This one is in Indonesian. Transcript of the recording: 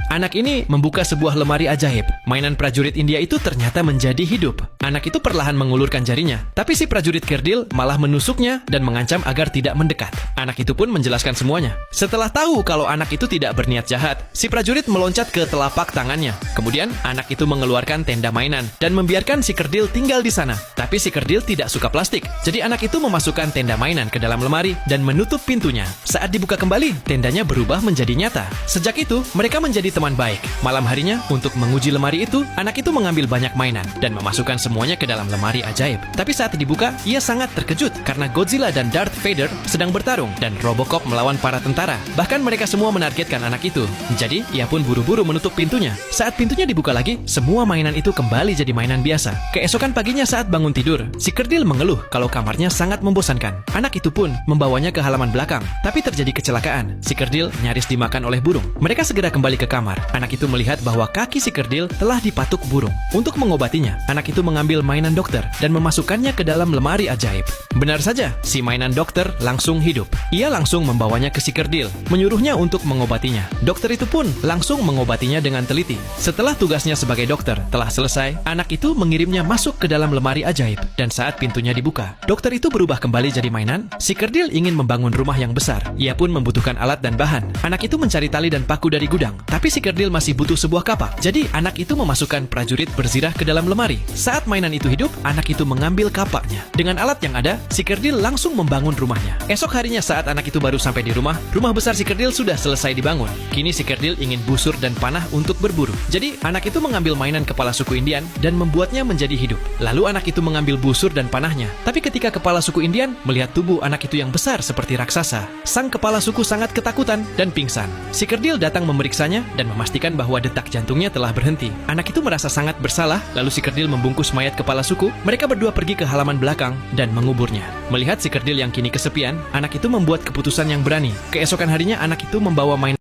Anak ini membuka sebuah lemari ajaib. Mainan prajurit India itu ternyata menjadi hidup. Anak itu perlahan mengulurkan jarinya, tapi si prajurit kerdil malah menusuknya dan mengancam agar tidak mendekat. Anak itu pun menjelaskan semuanya. Setelah tahu kalau anak itu tidak berniat jahat, si prajurit meloncat ke telapak tangannya. Kemudian, anak itu mengeluarkan tenda mainan dan membiarkan si kerdil tinggal di sana. Tapi si kerdil tidak suka plastik, jadi anak itu memasukkan tenda mainan ke dalam lemari dan menutup pintunya. Saat dibuka kembali, tendanya berubah menjadi nyata. Sejak itu, mereka menjadi teman baik. Malam harinya, untuk menguji lemari itu, anak itu mengambil banyak mainan dan memasukkan semuanya ke dalam lemari ajaib. Tapi saat dibuka, ia sangat terkejut karena Godzilla dan Darth Vader sedang bertarung dan Robocop melawan para tentara. Bahkan mereka semua menargetkan anak itu. Jadi, ia pun buru-buru menutup pintunya. Saat pintunya dibuka lagi, semua mainan itu kembali jadi mainan biasa. Keesokan paginya saat bangun tidur, si kerdil mengeluh kalau kamarnya sangat membosankan. Anak itu pun membawanya ke halaman belakang. Tapi terjadi kecelakaan. Si kerdil nyaris dimakan oleh burung. Mereka segera kembali ke kamar. Anak itu melihat bahwa kaki si kerdil telah dipatuk burung. Untuk mengobatinya, anak itu mengambil mainan dokter dan memasukkannya ke dalam lemari ajaib. Benar saja, si mainan dokter langsung hidup. Ia langsung membawanya ke si kerdil, menyuruhnya untuk mengobatinya. Dokter itu pun langsung mengobatinya dengan teliti. Setelah tugasnya sebagai dokter telah selesai, anak itu mengirimnya masuk ke dalam lemari ajaib. Dan saat pintunya dibuka, dokter itu berubah kembali jadi mainan. Si kerdil ingin membangun rumah yang besar. Ia pun membutuhkan alat dan bahan. Anak itu mencari tali dan paku dari gudang. Tapi si kerdil masih butuh sebuah kapak. Jadi anak itu memasukkan prajurit berzirah ke dalam lemari. Saat mainan itu hidup, anak itu mengambil kapaknya. Dengan alat yang ada, si kerdil langsung membangun rumahnya. Esok harinya saat anak itu baru sampai di rumah besar si kerdil sudah selesai dibangun. Kini si kerdil ingin busur dan panah untuk berburu. Jadi anak itu mengambil mainan kepala suku Indian dan membuatnya menjadi hidup. Lalu anak itu mengambil busur dan panahnya. Tapi ketika kepala suku Indian melihat tubuh anak itu yang besar seperti raksasa, sang kepala suku sangat ketakutan dan pingsan. Si kerdil datang memeriksanya dan memastikan bahwa detak jantungnya telah berhenti. Anak itu merasa sangat bersalah, lalu si kerdil membungkus mayat kepala suku. Mereka berdua pergi ke halaman belakang dan menguburnya. Melihat si kerdil yang kini kesepian, anak itu membuat keputusan yang berani. Keesokan harinya anak itu membawa mainan